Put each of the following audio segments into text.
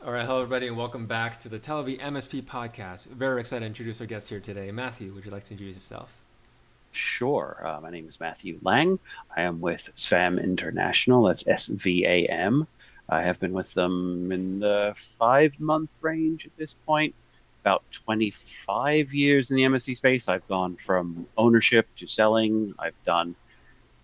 All right, hello everybody, and welcome back to the Telivy MSP podcast. Very excited to introduce our guest here today. Matthew, would you like to introduce yourself? Sure. My name is Mathew Lang. I am with SVAM International. That's SVAM. I have been with them in the 5 month range at this point. About 25 years in the MSC space. I've gone from ownership to selling. I've done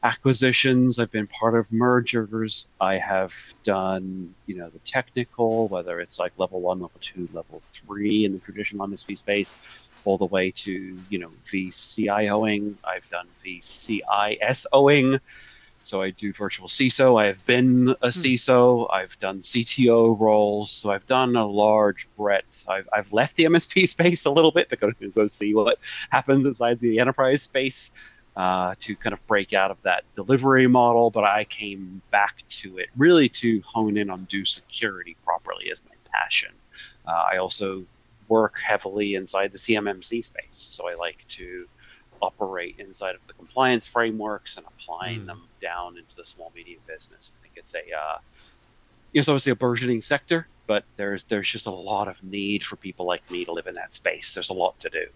acquisitions. I've been part of mergers. I have done, the technical, whether it's like level one, level two, level three in the traditional MSP space, all the way to, VCIOing. I've done VCISOing. So I do virtual CISO. I have been a Hmm. CISO. I've done CTO roles. So I've done a large breadth. I've left the MSP space a little bit to go see what happens inside the enterprise space to kind of break out of that delivery model. But I came back to it really to hone in on do security properly as my passion. I also work heavily inside the CMMC space. So I like to operate inside of the compliance frameworks and applying Hmm. them down into the small medium business. I think it's obviously a burgeoning sector, but there's just a lot of need for people like me to live in that space. There's a lot to do.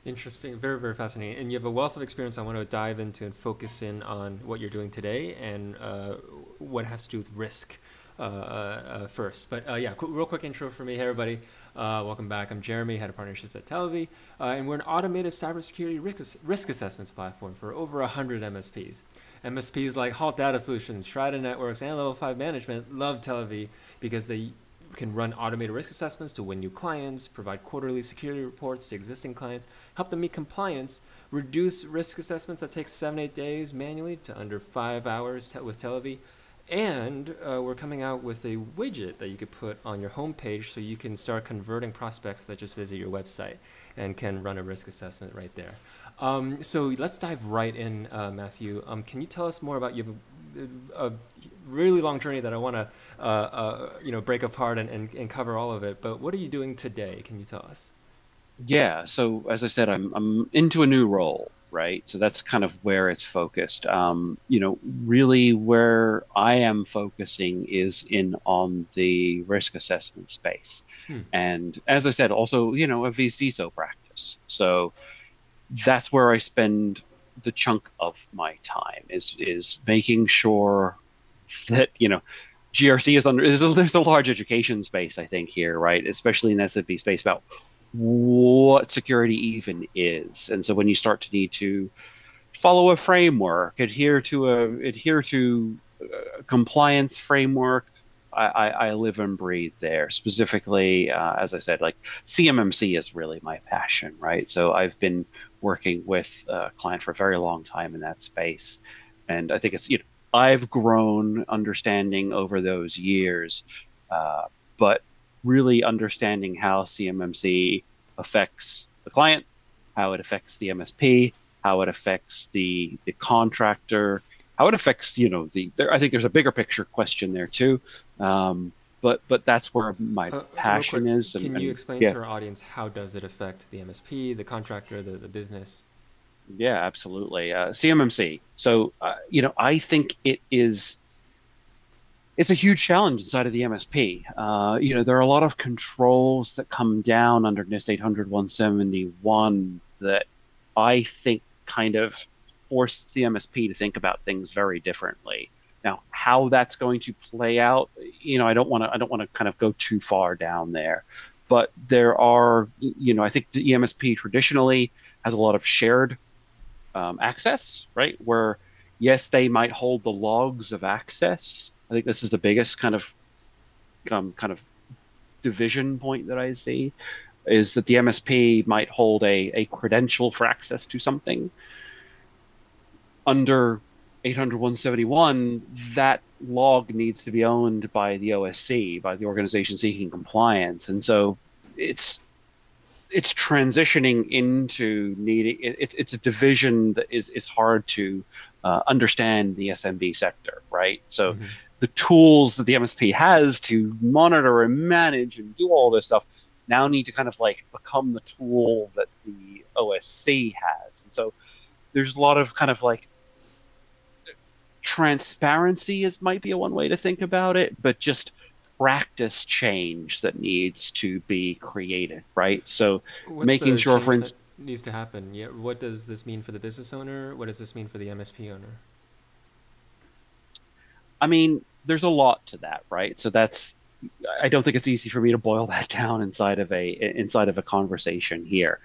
Interesting, very, very fascinating. And you have a wealth of experience I want to dive into and focus in on what you're doing today and what has to do with risk first. But yeah, real quick intro for me. Hey, everybody. Welcome back. I'm Jeremy, head of partnerships at Telivy, and we're an automated cybersecurity risk assessments platform for over 100 MSPs. MSPs like Halt Data Solutions, Strata Networks, and Level 5 Management love Telivy because they can run automated risk assessments to win new clients, provide quarterly security reports to existing clients, help them meet compliance, reduce risk assessments that take 7 to 8 days manually to under 5 hours with Televy. And we're coming out with a widget that you could put on your homepage so you can start converting prospects that just visit your website and can run a risk assessment right there. So let's dive right in, Matthew. Can you tell us more about a really long journey that I want to break apart and cover all of it. But what are you doing today? Can you tell us? Yeah, so as I said, I'm into a new role, right? So that's kind of where it's focused. Really where I am focusing is in on the risk assessment space. Hmm. And as I said, also, a VCSO practice. So that's where I spend the chunk of my time is making sure that, GRC is under there's a large education space, I think, here, right? Especially in SMB space about what security even is. And so when you start to need to follow a framework, adhere to a compliance framework, I live and breathe there. Specifically, as I said, like CMMC is really my passion, right? So I've been working with a client for a very long time in that space, and I think I've grown understanding over those years, but really understanding how CMMC affects the client, how it affects the MSP, how it affects the contractor, how it affects, I think there's a bigger picture question there too. But that's where my Real quick, passion is, can you and explain yeah, to our audience how does it affect the MSP, the contractor, the business? yeah, absolutely. CMMC. So, I think it's a huge challenge inside of the MSP. There are a lot of controls that come down under NIST 800 171 that I think kind of force the MSP to think about things very differently. Now, how that's going to play out, I don't want to kind of go too far down there. But there are, I think the EMSP traditionally has a lot of shared access, right? Where yes, they might hold the logs of access. I think this is the biggest kind of division point that I see is that the MSP might hold a credential for access to something under 800.171. That log needs to be owned by the OSC, by the organization seeking compliance, and so it's it's transitioning into needing it's a division that is hard to understand the SMB sector, right? So Hmm. the tools that the MSP has to monitor and manage and do all this stuff now need to kind of like become the tool that the OSC has. And so there's a lot of kind of like transparency is might be a one way to think about it, but just practice change that needs to be created, right? So What's making the sure, for change that instance, needs to happen? Yeah, what does this mean for the business owner? What does this mean for the MSP owner? I mean, there's a lot to that, right? So that's, I don't think it's easy for me to boil that down inside of a conversation here.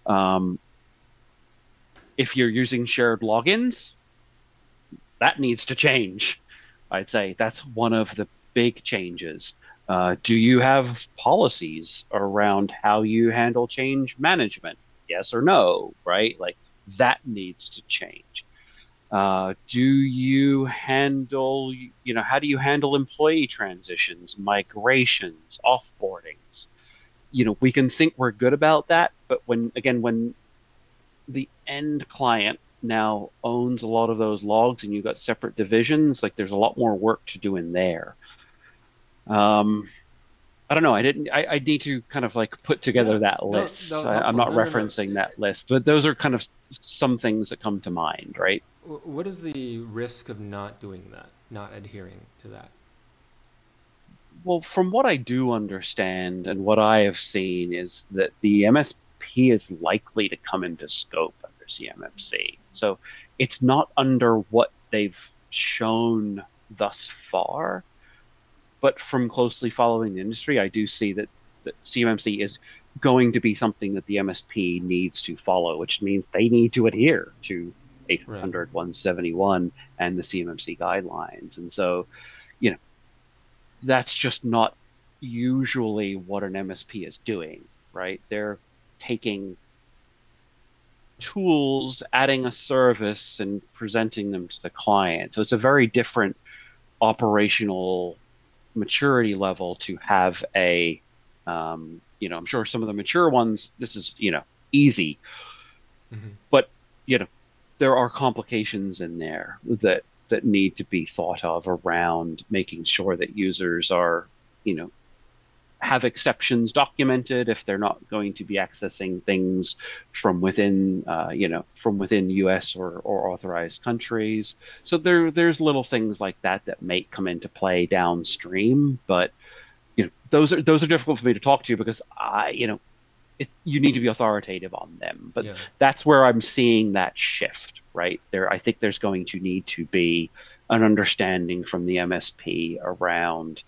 Um, if you're using shared logins, that needs to change. I'd say that's one of the big changes. Do you have policies around how you handle change management? Yes or no, right? Like that needs to change. Do you handle, how do you handle employee transitions, migrations, offboardings? We can think we're good about that, but when the end client now owns a lot of those logs and you've got separate divisions, like there's a lot more work to do in there. Um, I don't know. I need to kind of like put Yeah, together that that list. was I'm helpful. not No, no, no. referencing that list, but those are kind of some things that come to mind, right? What is the risk of not doing that, not adhering to that? Well, from what I do understand and what I have seen is that the MSP is likely to come into scope under CMMC. So it's not under what they've shown thus far, but from closely following the industry, I do see that CMMC is going to be something that the MSP needs to follow, which means they need to adhere to Right. 800, 171 and the CMMC guidelines. And so, you know, that's just not usually what an MSP is doing, right? They're taking tools, adding a service, and presenting them to the client. So it's a very different operational maturity level to have I'm sure some of the mature ones, this is, easy, Hmm. but, you know, there are complications in there that need to be thought of around making sure that users are, you know, have exceptions documented if they're not going to be accessing things from within, from within U.S. or authorized countries. So there's little things like that that may come into play downstream, but those are difficult for me to talk to because you need to be authoritative on them. But Yeah. that's where I'm seeing that shift, right? I think there's going to need to be an understanding from the MSP around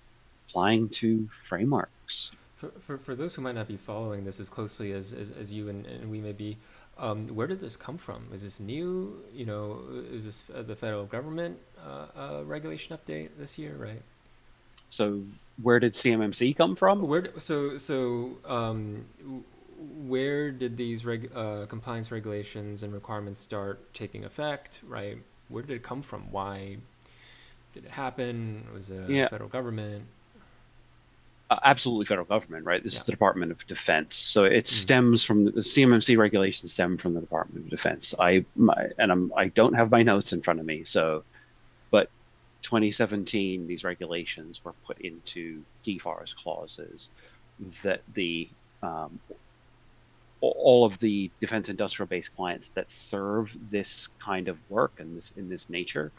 applying to frameworks. For those who might not be following this as closely as you and we may be, where did this come from? Is this new? Is this the federal government regulation update this year, right? So where did CMMC come from? Where did these compliance regulations and requirements start taking effect, right? Where did it come from? Why did it happen? Was it the Yeah, federal government? absolutely federal government, right? This Yeah. is the Department of Defense. So it Mm. stems from the CMMC regulations stem from the Department of Defense. I don't have my notes in front of me, so but 2017 these regulations were put into DFARS clauses that the all of the defense industrial base clients that serve this kind of work and this in this nature,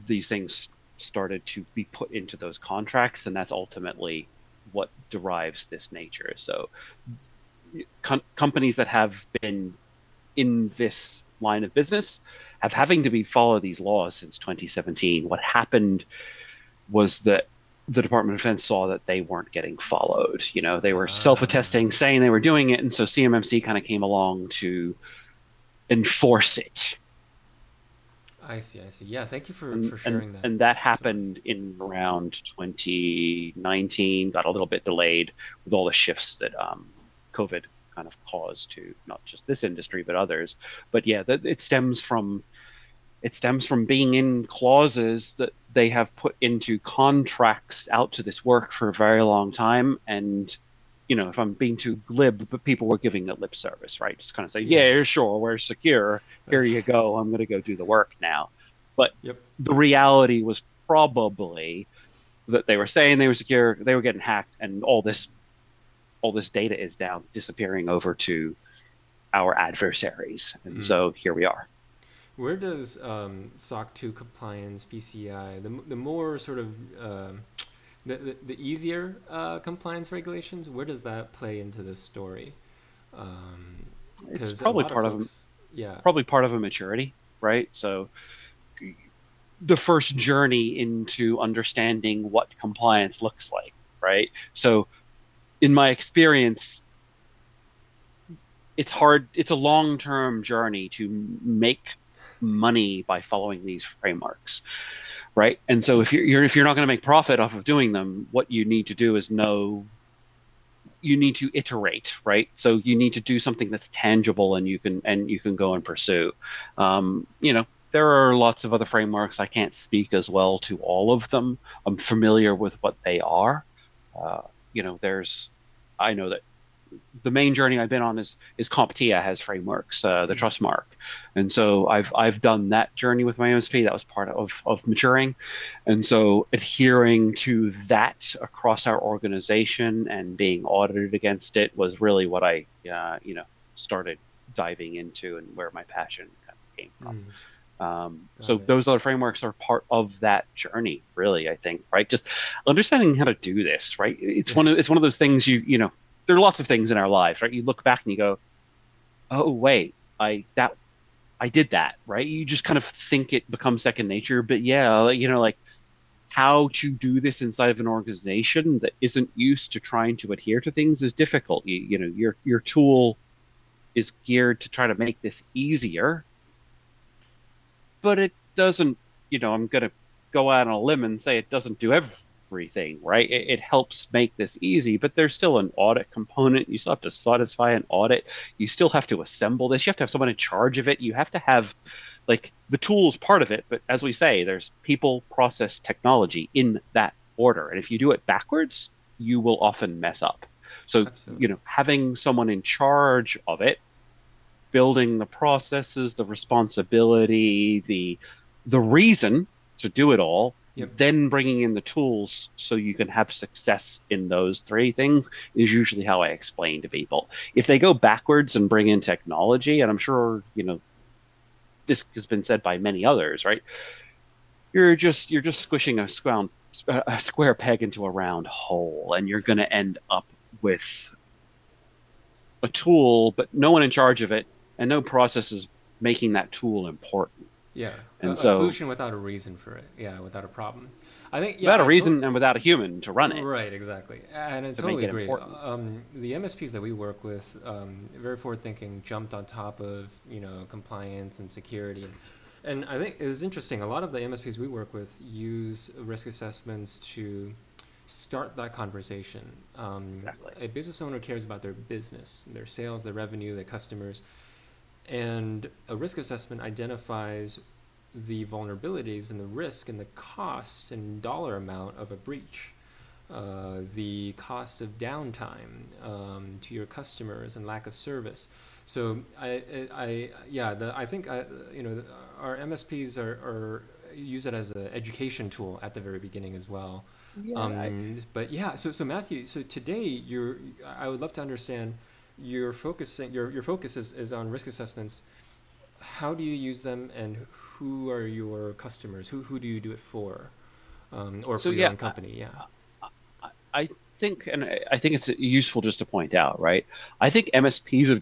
these things started to be put into those contracts, and that's ultimately what derives this nature. So companies that have been in this line of business have having to be follow these laws since 2017. What happened was that the Department of Defense saw that they weren't getting followed. They were Ah, self-attesting, saying they were doing it, and so CMMC kind of came along to enforce it. I see. I see. Yeah. Thank you And for and sharing that and that story. happened in around 2019, got a little bit delayed with all the shifts that COVID kind of caused to not just this industry but others. But yeah, it stems from being in clauses that they have put into contracts out to this work for a very long time. And, if I'm being too glib, but people were giving it lip service, right? Just kind of say, Yeah. yeah, sure, we're secure. Here That's. you go. I'm going to go do the work now. But Yep. the reality was probably that they were saying they were secure, they were getting hacked, and all this data is now disappearing over to our adversaries. And Mm. so here we are. Where does SOC 2 compliance, PCI, the more sort of The easier compliance regulations, where does that play into this story? It's Because a lot of folks, yeah, probably part of a maturity, right? So the first journey into understanding what compliance looks like, right? So in my experience, it's hard, it's a long-term journey to make money by following these frameworks, right? And so if you're not going to make profit off of doing them, what you need to do is know you need to iterate, right? So you need to do something that's tangible and you can go and pursue. There are lots of other frameworks. I can't speak as well to all of them. I'm familiar with what they are. Uh, there's I know that the main journey I've been on is CompTIA has frameworks, the mm, Trustmark, and so I've done that journey with my MSP. That was part of maturing, and so adhering to that across our organization and being audited against it was really what I started diving into and where my passion kind of came from. mm, got So it. those other frameworks are part of that journey, really, I think, right? Just understanding how to do this, right? It's one of those things there are lots of things in our lives, right? You look back and you go, oh wait, I did that, right? You just kind of think it becomes second nature, but yeah, like how to do this inside of an organization that isn't used to trying to adhere to things is difficult. Your tool is geared to try to make this easier, but it doesn't, I'm going to go out on a limb and say it doesn't do everything, right? It helps make this easy, but there's still an audit component. You still have to satisfy an audit. You still have to assemble this. You have to have someone in charge of it. You have to have, like, the tools part of it. But as we say, there's people, process, technology in that order. And if you do it backwards, you will often mess up. So, Absolutely. having someone in charge of it, building the processes, the responsibility, the reason to do it all, Yep. then bringing in the tools so you can have success in those three things is usually how I explain to people. If they go backwards and bring in technology, and I'm sure, this has been said by many others, right? You're just squishing a square peg into a round hole, and you're going to end up with a tool, but no one in charge of it, and no processes making that tool important. Yeah, And a so, solution without a reason for it. Yeah, without a problem. I think, yeah, without a I totally, reason and without a human to run it, right, exactly. And I to make totally it agree. important. The MSPs that we work with, very forward thinking, jumped on top of, compliance and security. And I think it was interesting. A lot of the MSPs we work with use risk assessments to start that conversation. Exactly. A business owner cares about their business, their sales, their revenue, their customers. And a risk assessment identifies the vulnerabilities and the risk and the cost and dollar amount of a breach, the cost of downtime to your customers and lack of service. So I think our MSPs are use it as an education tool at the very beginning as well. Yeah, But yeah, so Matthew, so today I would love to understand your focus is on risk assessments. How do you use them, and who are your customers? Who do you do it for, or so for your yeah, own company? Yeah. I think, and I think it's useful just to point out, right? I think MSPs have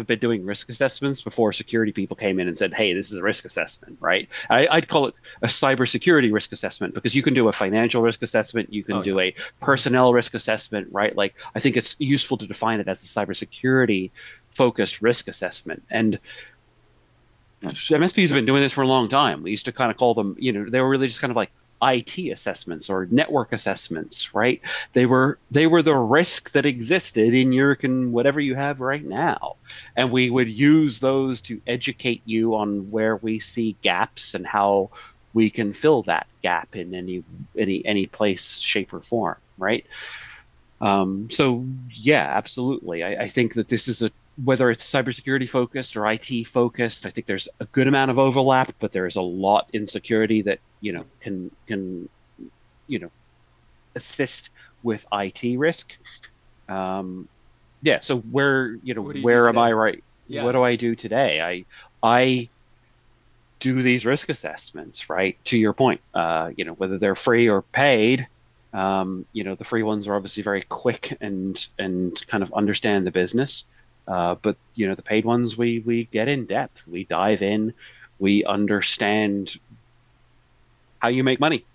been doing risk assessments before security people came in and said, "Hey, this is a risk assessment," right? I'd call it a cybersecurity risk assessment because you can do a financial risk assessment, you can Oh yeah. do a Hmm. personnel risk assessment, right? Like, I think it's useful to define it as a cybersecurity focused risk assessment. And MSPs have been doing this for a long time. We used to kind of call them, they were really just kind of like IT assessments or network assessments, right? They were the risk that existed in your whatever you have right now. And we would use those to educate you on where we see gaps and how we can fill that gap in any place, shape, or form, right? So yeah, absolutely. I think that this is whether it's cybersecurity focused or IT focused, I think there's a good amount of overlap, but there's a lot in security that, Yep. can, you know, assist with IT risk. Um, yeah. So What do you do where am I today? right? What Yeah. do I do today? I do these risk assessments, right? To your point, whether they're free or paid, The free ones are obviously very quick and kind of understand the business. But the paid ones, we get in depth, we dive in, we understand how you make money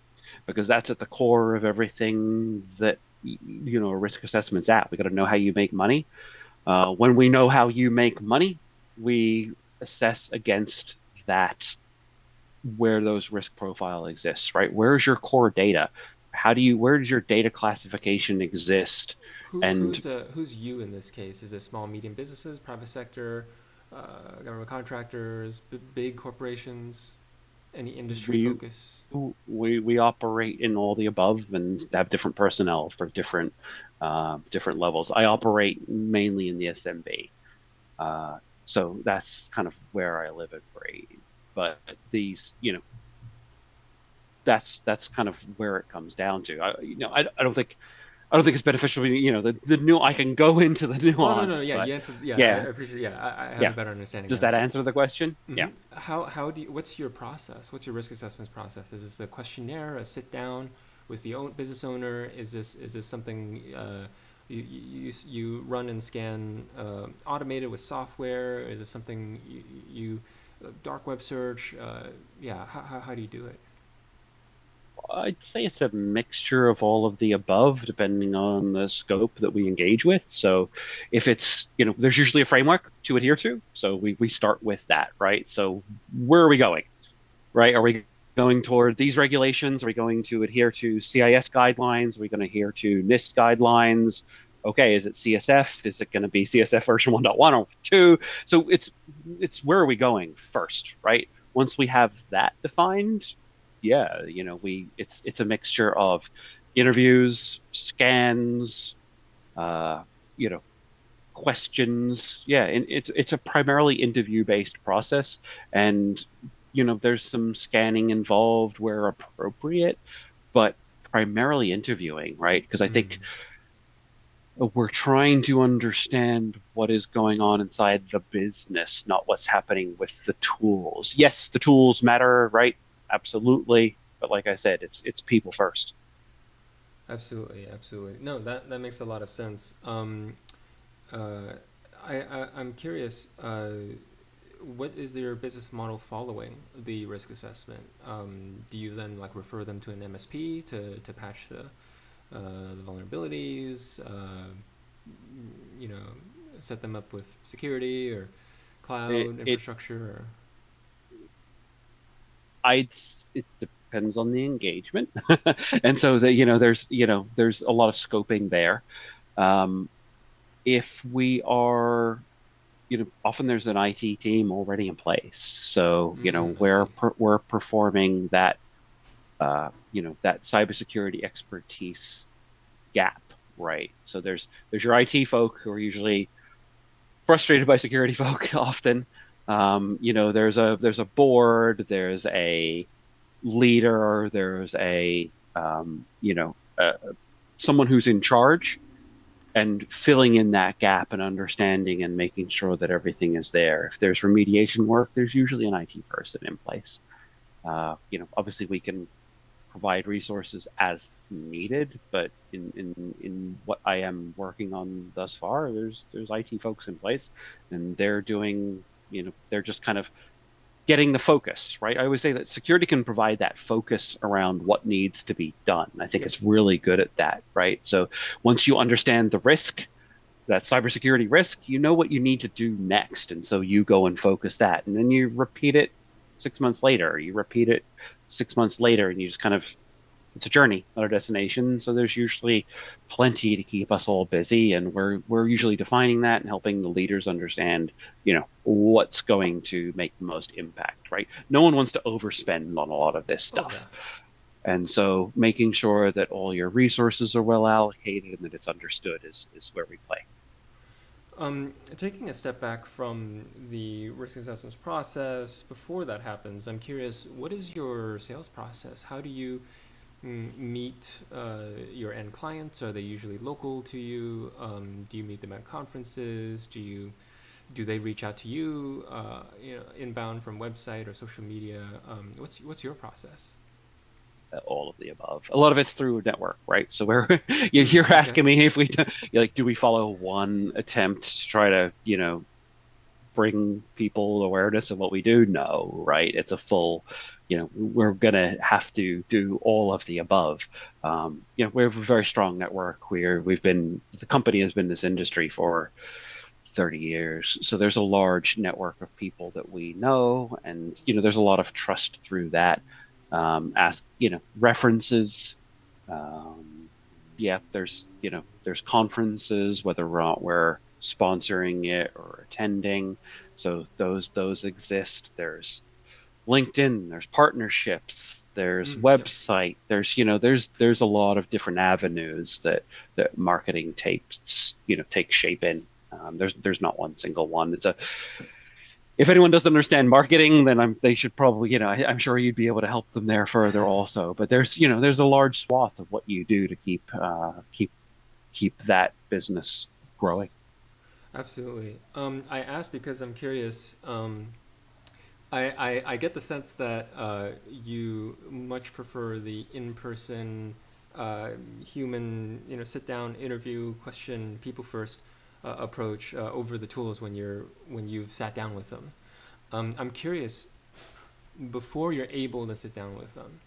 because that's at the core of everything that a risk assessment's at. We got to know how you make money. When we know how you make money, we assess against that where those risk profile exists, right? Where's your core data? Where does your data classification exist? And Who's you in this case? Is it small, medium businesses, private sector, government contractors, big corporations? Any industry we focus? we operate in all the above and have different personnel for different levels. I operate mainly in the SMB, so that's kind of where I live and breathe. But that's kind of where it comes down to. I don't think it's beneficial. The new I can go into the Oh no, nuance, yeah, but you answered. Yeah, I yeah, appreciate. Yeah, I have a yeah. better understanding Does now. that So, answer the question? Yeah. how do you, what's your process? What's your risk assessment process? Is this a questionnaire, a sit down with the business owner? Is this something you run and scan automated with software? Is this something you dark web search? Yeah, how do you do it? I'd say it's a mixture of all of the above, depending on the scope that we engage with. So if there's usually a framework to adhere to. So we start with that, right? So where are we going, right? Are we going toward these regulations? Are we going to adhere to CIS guidelines? Are we going to adhere to NIST guidelines? Okay, is it CSF? Is it going to be CSF version 1.1 or 2? So it's where are we going first, right? Once we have that defined, yeah, it's a mixture of interviews, scans, uh, you know, questions. Yeah, and it's a primarily interview-based process, and there's some scanning involved where appropriate, but primarily interviewing, right? Because I think Mm. we're trying to understand what is going on inside the business, not what's happening with the tools. Yes, the tools matter, right? Absolutely. But like I said, it's people first. Absolutely, absolutely. No, that makes a lot of sense. Uh, I'm curious. What is their business model following the risk assessment? Do you then like refer them to an MSP to patch the vulnerabilities? You know, set them up with security or It, cloud it infrastructure or it depends on the engagement, and so that there's a lot of scoping there. Um, if we are often there's an IT team already in place. So, I see. we're performing that cybersecurity expertise gap, right? So there's your IT folk who are usually frustrated by security folk often. There's a board, there's a leader, there's someone who's in charge and filling in that gap and understanding and making sure that everything is there. If there's remediation work, there's usually an IT person in place. Obviously we can provide resources as needed, but in what I am working on thus far, there's IT folks in place, and they're just kind of getting the focus, right? I always say that security can provide that focus around what needs to be done. I think Yep. it's really good at that, right? So once you understand the risk, that cybersecurity risk, you know what you need to do next. And so you go and focus that. And then you repeat it 6 months later, you repeat it 6 months later, and you just kind of it's a journey, not a destination. So there's usually plenty to keep us all busy, and we're usually defining that and helping the leaders understand, what's going to make the most impact, right? No one wants to overspend on a lot of this Oh yeah. stuff. And so making sure that all your resources are well allocated and that it's understood is where we play. Taking a step back from the risk assessment process, before that happens, I'm curious, what is your sales process? How do you meet your end clients? Are they usually local to you? Do you meet them at conferences? Do they reach out to you? Inbound from website or social media? What's your process? all of the above. A lot of it's through network, right? So we're Mm, you're okay. asking me if we like, do we follow one attempt to try to, bring people awareness of what we do? No, right? It's a full, we're gonna have to do all of the above. We have a very strong network. The company has been in this industry for 30 years. So there's a large network of people that we know, and there's a lot of trust through that. References. Um, yeah, there's conferences, whether we're sponsoring it or attending. So those exist. There's LinkedIn, there's partnerships, there's Mm, yep. website, there's a lot of different avenues that marketing takes shape in. There's not one single one. If anyone doesn't understand marketing, then they should probably, I'm sure you'd be able to help them there further also. But there's a large swath of what you do to keep that business growing. Absolutely. I asked because I'm curious. I get the sense that you much prefer the in-person, human, sit-down interview, question people first approach over the tools when you've sat down with them. I'm curious, before you're able to sit down with them,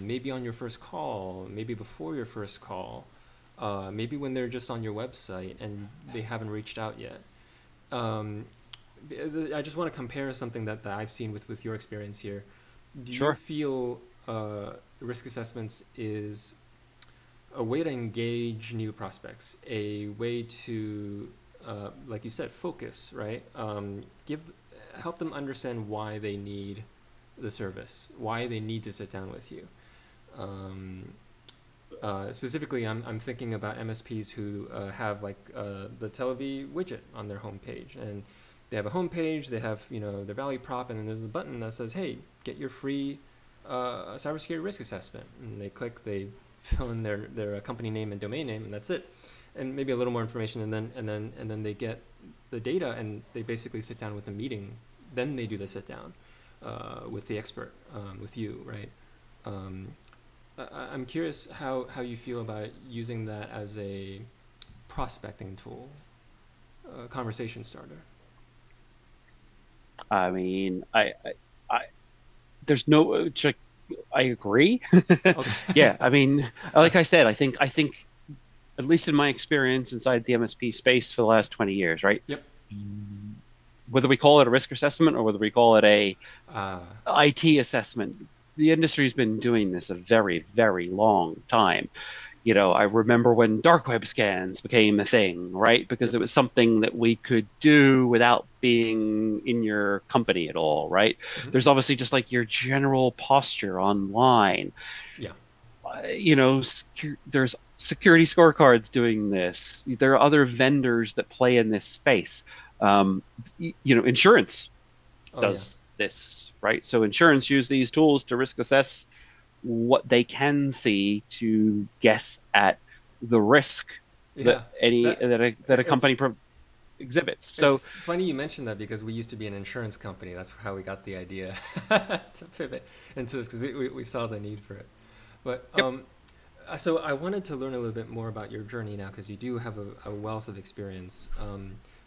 maybe on your first call, maybe before your first call, maybe when they're just on your website and they haven't reached out yet. Um, I just want to compare something that I've seen with your experience here. Do you Sure. feel risk assessments is a way to engage new prospects, a way to, like you said, focus, right? Help them understand why they need the service, why they need to sit down with you. Um, Specifically, I'm thinking about MSPs who have like the Telivy widget on their homepage, and they have a homepage, they have their value prop, and then there's a button that says, "Hey, get your free cybersecurity risk assessment." And they click, they fill in their company name and domain name, and that's it, and maybe a little more information, and then they get the data, and they basically sit down with a meeting. Then they do the sit down with the expert, with you, right? Um, I'm curious how you feel about using that as a prospecting tool, a conversation starter. I mean, I there's no check. I agree. Okay. Yeah, I mean, like I said, I think at least in my experience inside the MSP space for the last 20 years, right? Yep. Whether we call it a risk assessment or whether we call it a Uh, IT assessment, the industry's been doing this a very, very long time. I remember when dark web scans became a thing, right? Because yep. it was something that we could do without being in your company at all, right? Hmm. There's obviously just like your general posture online. Yeah. There's security scorecards doing this. There are other vendors that play in this space. Insurance Oh yeah. does this, right? So insurance use these tools to risk assess what they can see to guess at the risk Yeah. That that a it's company exhibits. it's So, funny you mentioned that because we used to be an insurance company. That's how we got the idea to pivot into this because we saw the need for it. But yep. so I wanted to learn a little bit more about your journey now because you do have a wealth of experience.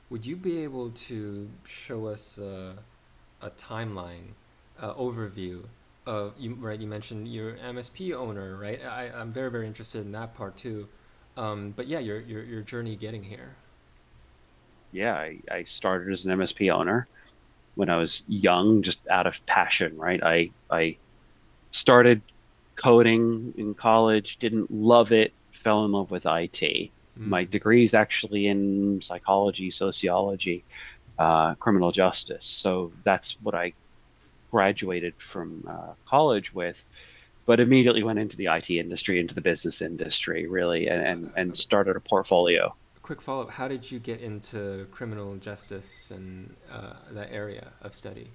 Would you be able to show us a timeline overview of you? Right, you mentioned you're MSP owner, right? I'm very very interested in that part too. But yeah, your journey getting here. Yeah, I started as an MSP owner when I was young, just out of passion, right? I started coding in college, didn't love it, fell in love with IT. My Mm. degree is actually in psychology, sociology, criminal justice. So that's what I graduated from college with, but immediately went into the IT industry, into the business industry, really, and started a portfolio. Quick follow up: how did you get into criminal justice and that area of study?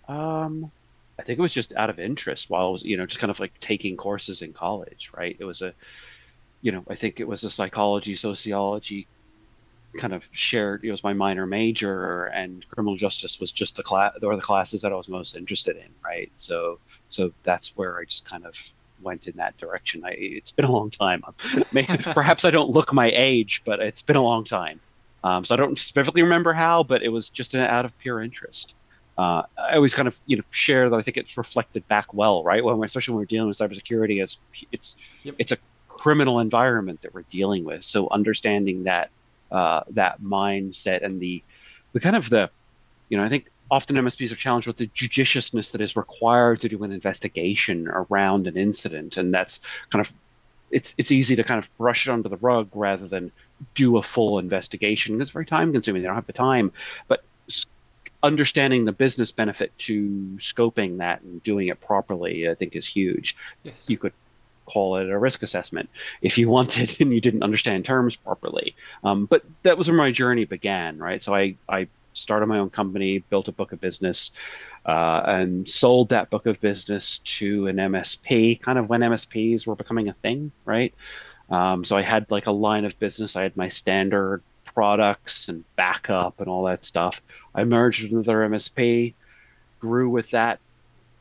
Um, I think it was just out of interest while I was, just kind of like taking courses in college, right? I think it was a psychology, sociology kind of shared, it was my minor major, and criminal justice was just the class or the classes that I was most interested in, right? So that's where I just kind of went in that direction. It's been a long time. Perhaps I don't look my age, but it's been a long time. So I don't specifically remember how, but it was just out of pure interest. I always kind of share that I think it's reflected back well, right? Especially when we're dealing with cybersecurity, it's Yep. it's a criminal environment that we're dealing with. So understanding that mindset and the kind of I think often MSPs are challenged with the judiciousness that is required to do an investigation around an incident, and that's kind of it's easy to kind of brush it under the rug rather than do a full investigation. It's very time consuming. They don't have the time, but understanding the business benefit to scoping that and doing it properly, I think, is huge. Yes. You could call it a risk assessment if you wanted and you didn't understand terms properly. But that was where my journey began, right? So I started my own company, built a book of business, and sold that book of business to an MSP, kind of when MSPs were becoming a thing, right? So I had like a line of business. I had my standard products and backup and all that stuff. I merged with another MSP, grew with that,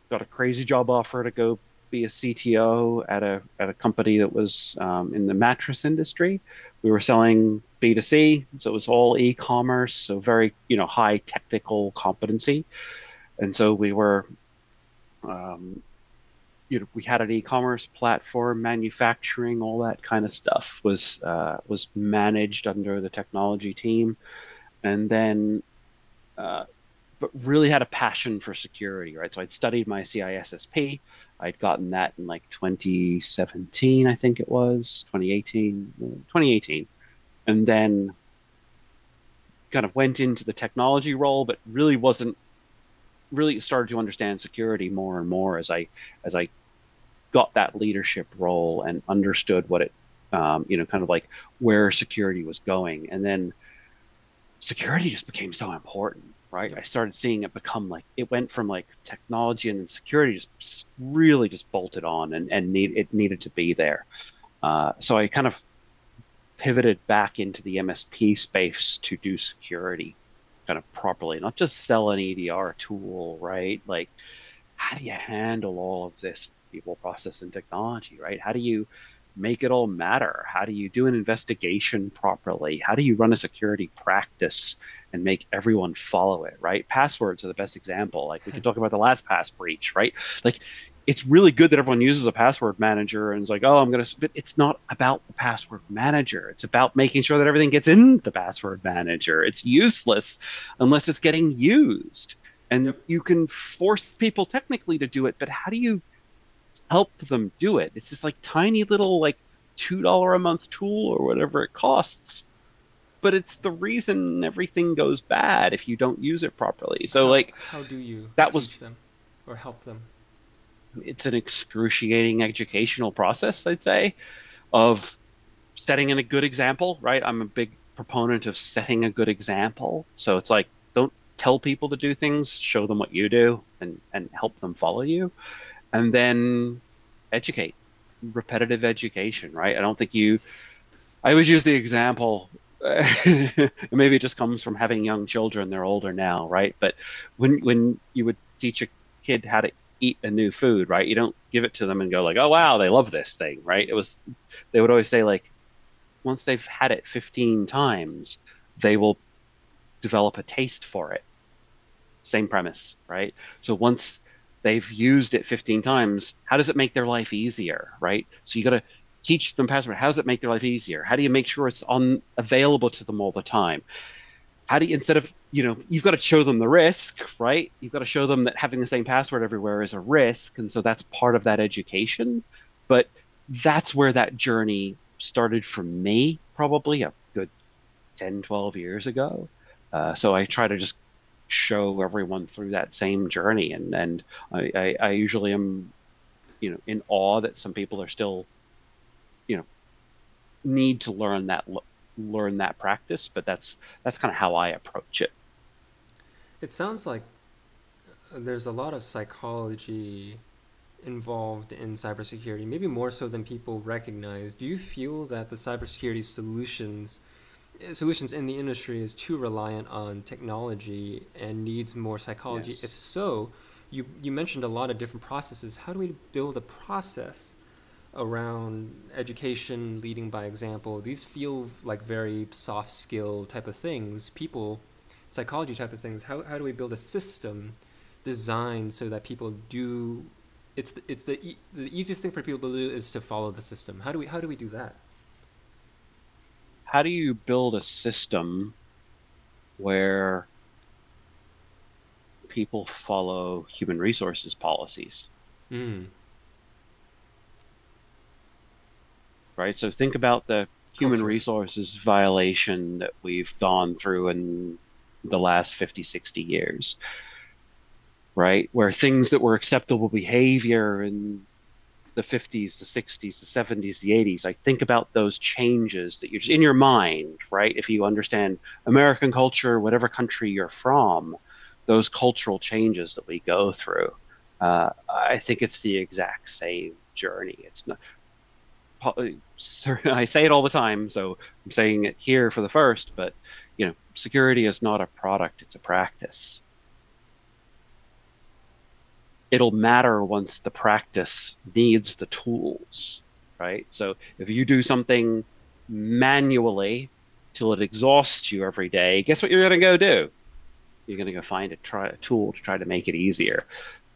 got a crazy job offer to go be a CTO at a company that was in the mattress industry. We were selling B2C, so it was all e-commerce, so very high technical competency. And so we were um, we had an e-commerce platform, manufacturing, all that kind of stuff was managed under the technology team, and then but really had a passion for security, right? So I'd studied my CISSP. I'd gotten that in like 2017, I think it was 2018, and then kind of went into the technology role, but really started to understand security more and more as I got that leadership role and understood what it, kind of like where security was going. And then security just became so important, right? Yep. I started seeing it become like, it went from like technology and then security just really just bolted on and it needed to be there. So I kind of pivoted back into the MSP space to do security kind of properly, not just sell an EDR tool, right? Like, how do you handle all of this people, process, and technology, right? How do you make it all matter? How do you do an investigation properly? How do you run a security practice and make everyone follow it, right? Passwords are the best example. Like we can talk about the LastPass breach, right? Like it's really good that everyone uses a password manager and is like, oh, but it's not about the password manager. It's about making sure that everything gets in the password manager. It's useless unless it's getting used. And Yep. you can force people technically to do it, but how do you help them do it? It's this like tiny little like $2 a month tool or whatever it costs, but it's the reason everything goes bad if you don't use it properly. So like How do you that was teach them or help them? it's an excruciating educational process, I'd say, of setting in a good example, right? I'm a big proponent of setting a good example. So it's like don't tell people to do things, show them what you do and help them follow you. And then educate, repetitive education, right? I always use the example, maybe it just comes from having young children, they're older now, right? But when you would teach a kid how to eat a new food, right? You don't give it to them and go like, oh, wow, they love this thing, right? They would always say like, once they've had it 15 times, they will develop a taste for it. Same premise, right? So once they've used it 15 times, how does it make their life easier, right? So you got to teach them password. How does it make their life easier? How do you make sure it's on available to them all the time? How do you, instead of, you've got to show them the risk, right? You've got to show them that having the same password everywhere is a risk. And so that's part of that education. But that's where that journey started for me, probably a good 10, 12 years ago. So I try to just show everyone through that same journey. And I usually am, in awe that some people are still, you know, need to learn that practice, but that's kind of how I approach it. It sounds like there's a lot of psychology involved in cybersecurity, maybe more so than people recognize. Do you feel that the cybersecurity solutions solutions in the industry is too reliant on technology and needs more psychology? If Yes. so, you mentioned a lot of different processes. How do we build a process around education, leading by example? These feel like very soft skill type of things, people, psychology type of things. How do we build a system designed so that people do? The easiest thing for people to do is to follow the system. How do we do that? How do you build a system where people follow human resources policies, Mm, right? So think about the human culture. resources violation that we've gone through in the last 50, 60 years, right? Where things that were acceptable behavior in the 50s, the 60s, the 70s, the 80s. I think about those changes that you're just in your mind, right? If you understand American culture, whatever country you're from, those cultural changes that we go through. I think it's the exact same journey. It's not, I say it all the time, so I'm saying it here for the first, but security is not a product, it's a practice. It'll matter once the practice needs the tools, right? So if you do something manually till it exhausts you every day, guess what you're going to go do? You're going to go find a tool to try to make it easier,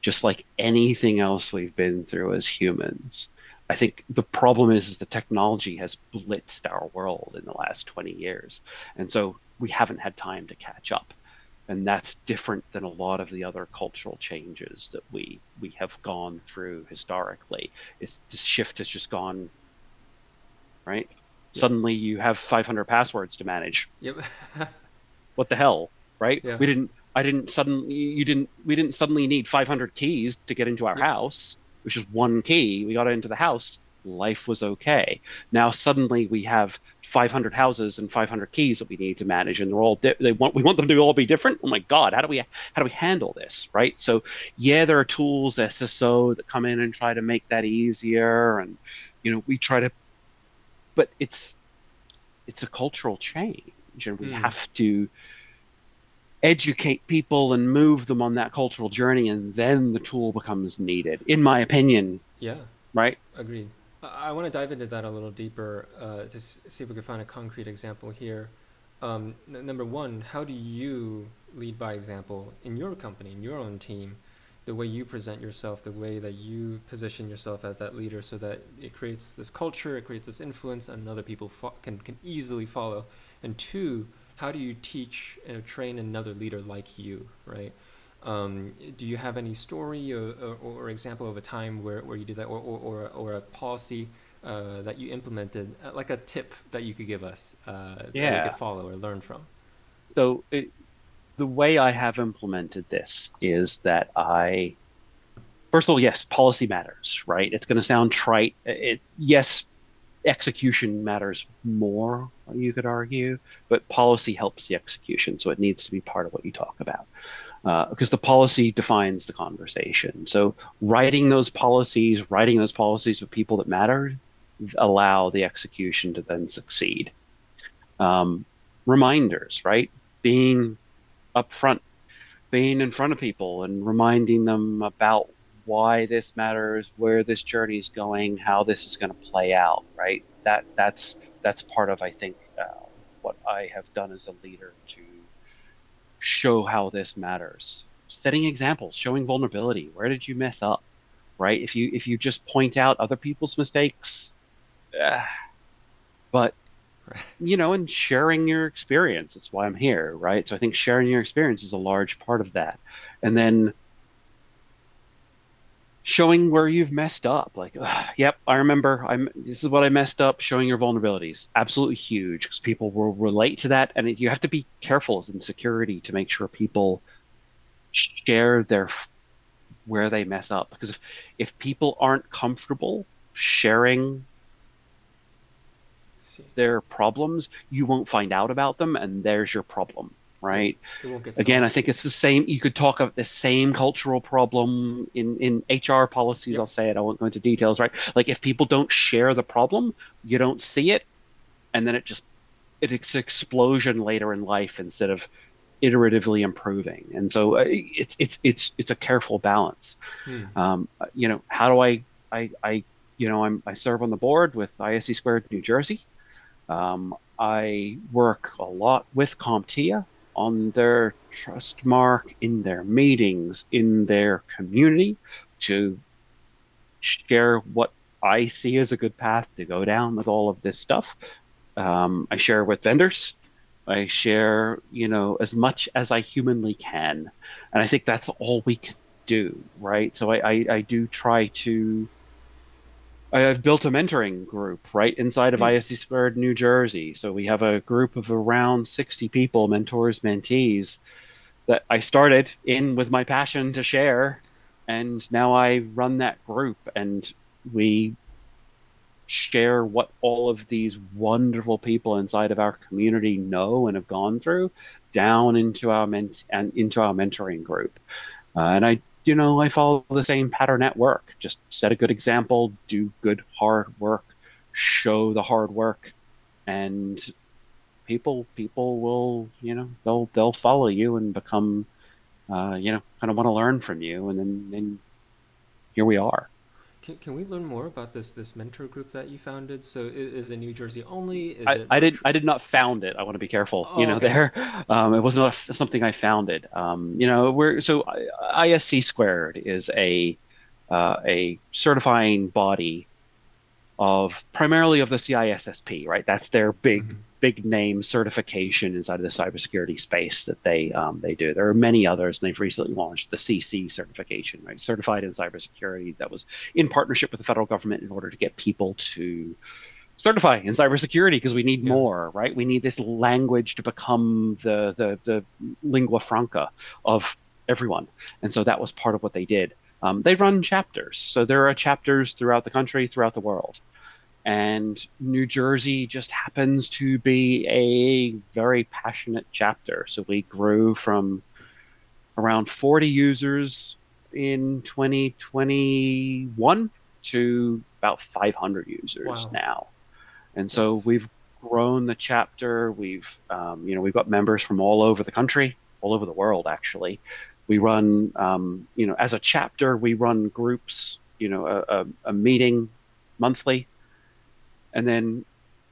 just like anything else we've been through as humans. I think the problem is the technology has blitzed our world in the last 20 years. And so we haven't had time to catch up. And that's different than a lot of the other cultural changes that we have gone through historically. It's this shift has just gone, right? Yep. Suddenly you have 500 passwords to manage. Yep. What the hell, right? Yeah. We didn't I didn't suddenly you didn't we didn't suddenly need 500 keys to get into our Yep. house, which is one key. We got into the house, life was okay. Now suddenly we have 500 houses and 500 keys that we need to manage, and they're all we want them to all be different. Oh my God, how do we handle this, right? So yeah, there are tools, SSO, that come in and try to make that easier, and we try to, but it's a cultural change, and we Mm. have to educate people and move them on that cultural journey, and then the tool becomes needed, in my opinion, Yeah. right? Agreed. I want to dive into that a little deeper to see if we can find a concrete example here. Number one, how do you lead by example in your company, in your own team, the way you present yourself, the way that you position yourself as that leader, so that it creates this culture, it creates this influence, and other people can easily follow. And two, how do you teach and train another leader like you, right? Do you have any story or example of a time where you did that, or a policy that you implemented, like a tip that you could give us that we could Yeah. follow or learn from? So the way I have implemented this is that first of all, yes, policy matters, right? It's going to sound trite. Yes, execution matters more, you could argue, but policy helps the execution. So it needs to be part of what you talk about. Because the policy defines the conversation. So writing those policies with people that matter, allow the execution to then succeed. Um, Reminders, right? Being upfront, being in front of people and reminding them about why this matters, where this journey is going, how this is going to play out, right? That's part of, I think, what I have done as a leader to show how this matters. Setting examples, showing vulnerability. Where did you mess up? Right? If you just point out other people's mistakes, uh, but and sharing your experience. That's why I'm here, right? So I think sharing your experience is a large part of that. And then showing where you've messed up. Like, yep, I remember. This is what I messed up. Showing your vulnerabilities, absolutely huge, because people will relate to that, and you have to be careful as in security to make sure people share where they mess up. Because if people aren't comfortable sharing See, their problems, you won't find out about them, and there's your problem, yep, right? it won't get Again, I solved. think it's the same. You could talk of the same cultural problem in HR policies. Yep. I'll say it. I won't go into details, right? Like if people don't share the problem, you don't see it, and then it just it's explosion later in life instead of iteratively improving. And so it's a careful balance. Hmm. How do I serve on the board with ISC Squared New Jersey. I work a lot with CompTIA on their trust mark, in their meetings, in their community to share what I see as a good path to go down with all of this stuff. I share with vendors. I share, as much as I humanly can. And I think that's all we can do, right? So I do try to I've built a mentoring group right inside of Hmm. ISC Squared New Jersey. So we have a group of around 60 people, mentors, mentees, that I started in with my passion to share. And now I run that group and we share what all of these wonderful people inside of our community know and have gone through down into our mentoring group. And I follow the same pattern at work. Just set a good example, do good hard work, show the hard work, and people will, they'll follow you and become, kind of want to learn from you, and then here we are. Can we learn more about this mentor group that you founded? So is it New Jersey only? Is I, it I did virtual? I did not found it. I want to be careful, Oh, okay. there. It was not something I founded. ISC Squared is a certifying body of primarily of the CISSP, right? That's their Hmm. big name certification inside of the cybersecurity space that they do. There are many others, and they've recently launched the CC certification, right? Certified in cybersecurity, that was in partnership with the federal government in order to get people to certify in cybersecurity because we need Yeah. more, right? We need this language to become the lingua franca of everyone. And so that was part of what they did. They run chapters. So there are chapters throughout the country, throughout the world. And New Jersey just happens to be a very passionate chapter. So we grew from around 40 users in 2021 to about 500 users Wow. now. And so Nice. we've grown the chapter. We've got members from all over the country, all over the world, actually. We run, as a chapter, we run groups, a meeting monthly, and then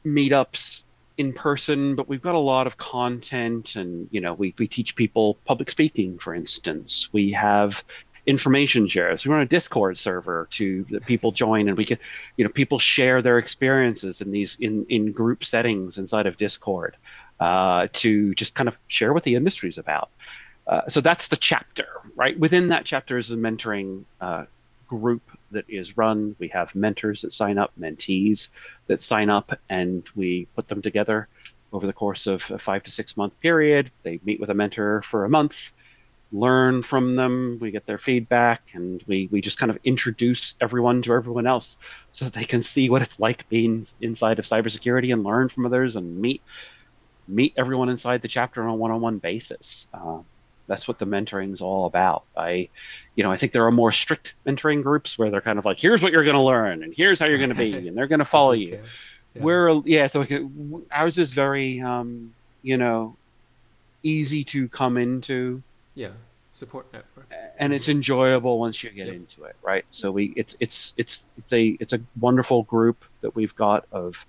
meetups in person. But we've got a lot of content, and we teach people public speaking, for instance. We have information shares. We run a Discord server to that people Nice. join, and we can, people share their experiences in these in group settings inside of Discord, to just kind of share what the industry's about. So that's the chapter, right? Within that chapter is a mentoring group that is run. We have mentors that sign up, mentees that sign up, and we put them together over the course of a 5 to 6 month period. They meet with a mentor for a month, learn from them, we get their feedback, and we just kind of introduce everyone to everyone else so that they can see what it's like being inside of cybersecurity and learn from others and meet everyone inside the chapter on a one-on-one basis. That's what the mentoring is all about. I think there are more strict mentoring groups where they're kind of like, here's what you're going to learn, and here's how you're going to be, and they're going to The follow boot you. camp. Yeah. Yeah, so ours is very, you know, easy to come into, Yeah. Support network. and Hmm. it's enjoyable once you get Yep. into it, right? So it's a wonderful group that we've got of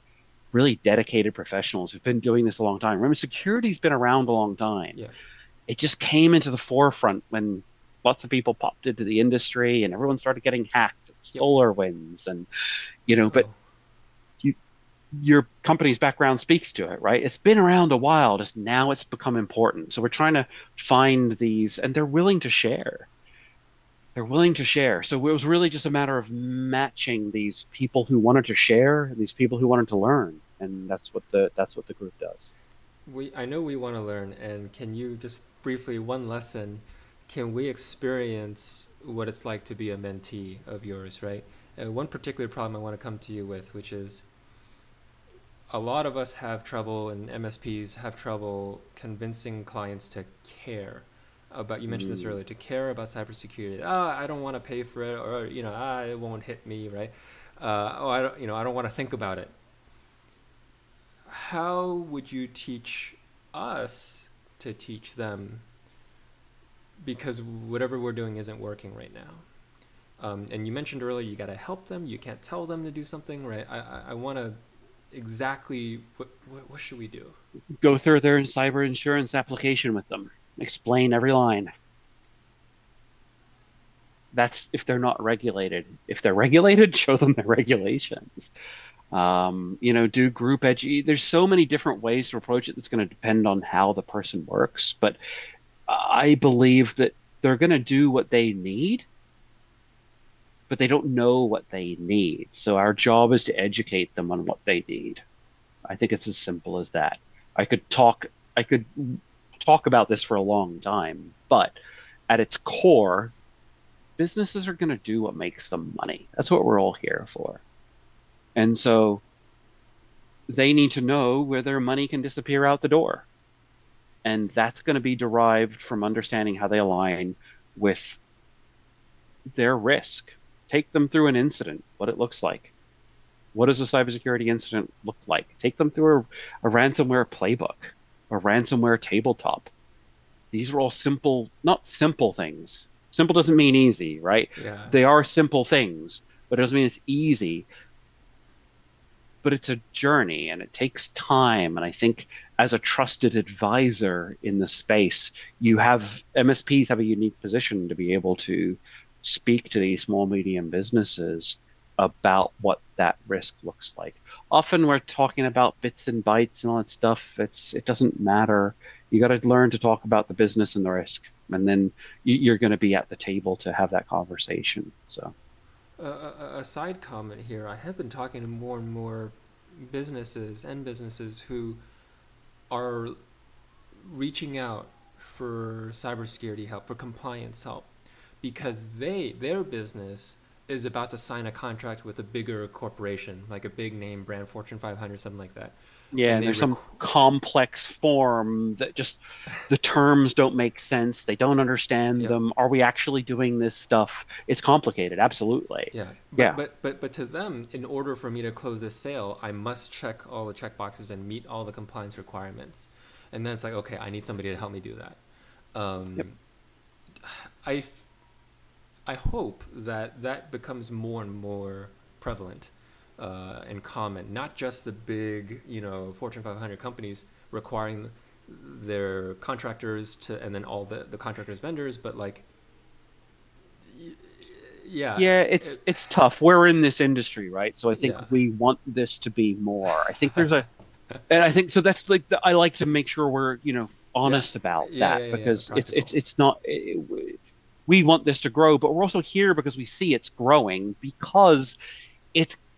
really dedicated professionals who've been doing this a long time. Remember, security's been around a long time. Yeah. It just came into the forefront when lots of people popped into the industry and everyone started getting hacked, Yep. solar winds, and but Oh. you, your company's background speaks to it, right? It's been around a while, just now it's become important. So we're trying to find these, and they're willing to share. They're willing to share. So it was really just a matter of matching these people who wanted to share and these people who wanted to learn, and that's what the group does. I know we want to learn, and can you just briefly, one lesson, can we experience what it's like to be a mentee of yours, right? One particular problem I want to come to you with, which is a lot of us have trouble, and MSPs have trouble convincing clients to care about, you mentioned this Mm. earlier, to care about cybersecurity. I don't want to pay for it, or, it won't hit me, right? I don't want to think about it. how would you teach us to teach them? Because whatever we're doing isn't working right now. And you mentioned earlier, you got to help them. You can't tell them to do something, right? I want to exactly what should we do? Go through their cyber insurance application with them. Explain every line. That's if they're not regulated. If they're regulated, show them their regulations. Do group edge. There's so many different ways to approach it. That's going to depend on how the person works. But I believe that they're going to do what they need, but they don't know what they need. So our job is to educate them on what they need. I think it's as simple as that. I could talk about this for a long time, but at its core, businesses are going to do what makes them money. That's what we're all here for. And so they need to know where their money can disappear out the door. And that's going to be derived from understanding how they align with their risk. Take them through an incident, what it looks like. What does a cybersecurity incident look like? Take them through a ransomware playbook, a ransomware tabletop. These are all simple, not simple things. Simple doesn't mean easy, right? Yeah. They are simple things, but it doesn't mean it's easy. But it's a journey and it takes time. And I think as a trusted advisor in the space, MSPs have a unique position to be able to speak to these small, medium businesses about what that risk looks like. Often we're talking about bits and bytes and all that stuff. It doesn't matter. You got to learn to talk about the business and the risk, and then you're going to be at the table to have that conversation. So, a side comment here. I have been talking to more and more businesses who are reaching out for cybersecurity help, for compliance help, because their business is about to sign a contract with a bigger corporation, like a big name brand, Fortune 500, something like that. yeah, and there's some complex form that just the terms don't make sense. They don't understand Yep. them. Are we actually doing this stuff? It's complicated, absolutely. Yeah. Yeah. But to them, in order for me to close this sale, I must check all the check boxes and meet all the compliance requirements. And then it's like, okay, I need somebody to help me do that. Yep. I hope that becomes more and more prevalent and common. Not just the big, Fortune 500 companies requiring their contractors to, and then all the contractors' vendors, but like, yeah. Yeah, it's tough. We're in this industry, right? So I think Yeah. we want this to be more. I think and I think so. That's like I like to make sure we're honest about that because it's not. We want this to grow, but we're also here because we see it's growing because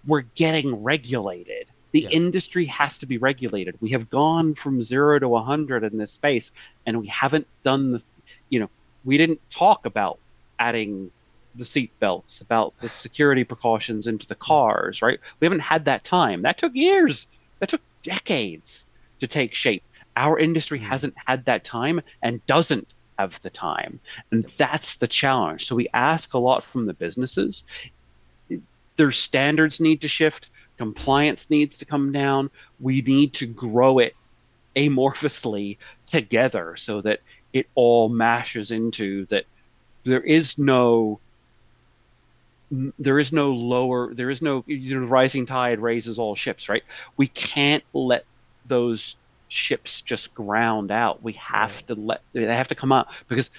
we're getting regulated. The industry has to be regulated. We have gone from 0 to 100 in this space, and we haven't done we didn't talk about adding the seat belts, about the security precautions into the cars, right? We haven't had that time. That took years. That took decades to take shape. Our industry hasn't had that time and doesn't have the time. And that's the challenge. So we ask a lot from the businesses. Their standards need to shift. Compliance needs to come down. We need to grow it amorphously together so that it all mashes into that. There is no rising tide raises all ships, right? We can't let those ships just ground out. We have they have to come out because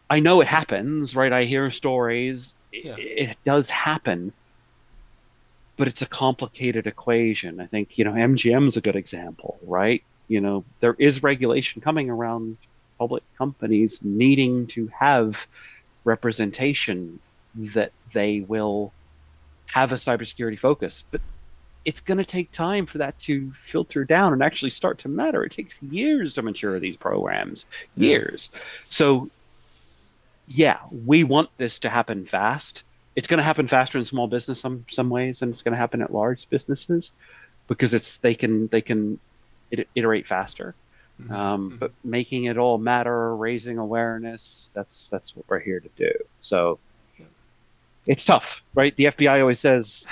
I know it happens, right? I hear stories. It does happen, but it's a complicated equation. I think, MGM is a good example, right? There is regulation coming around public companies needing to have representation that they will have a cybersecurity focus, but it's going to take time for that to filter down and actually start to matter. It takes years to mature these programs, years. So yeah, we want this to happen fast. It's going to happen faster in small business some ways than it's going to happen at large businesses because they can iterate faster. But making it all matter, raising awareness, that's what we're here to do. So it's tough, right? The FBI always says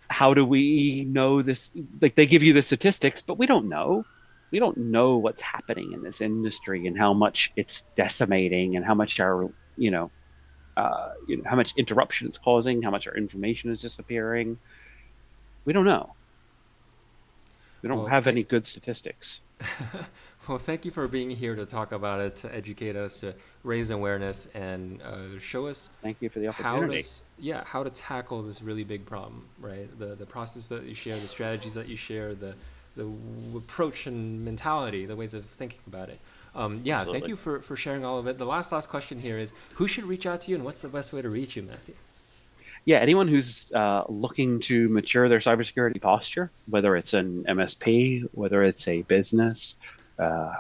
how do we know this? Like they give you the statistics, but we don't know. We don't know what's happening in this industry and how much it's decimating and how much how much interruption it's causing, how much our information is disappearing. We don't know. We don't Well, have any good statistics. well, thank you for being here to talk about it, to educate us, to raise awareness, and show us Thank you for the how to, opportunity. how to tackle this really big problem, right? The process that you share, the strategies that you share, the approach and mentality, the ways of thinking about it. Yeah, thank Absolutely. you for sharing all of it. The last question here is, who should reach out to you, and what's the best way to reach you, Matthew? Yeah, anyone who's looking to mature their cybersecurity posture, whether it's an MSP, whether it's a business, uh,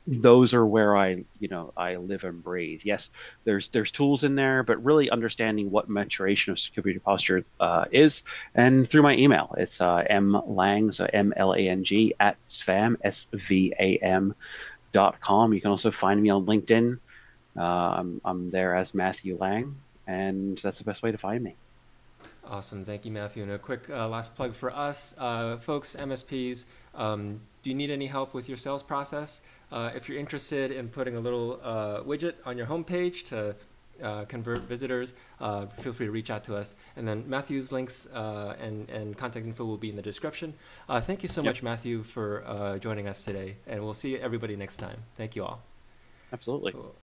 those are where I live and breathe. Yes, there's tools in there, but really understanding what maturation of security posture is, and through my email, it's mlang, so MLANG at SVAM.com. You can also find me on LinkedIn. I'm there as Mathew Lang, and that's the best way to find me. Awesome. Thank you, Matthew. And a quick last plug for us. Folks, MSPs, do you need any help with your sales process? If you're interested in putting a little widget on your homepage to convert visitors, feel free to reach out to us. And then Matthew's links and contact info will be in the description. Thank you so Yep, much, Matthew, for joining us today. And we'll see everybody next time. Thank you all. absolutely. Cool.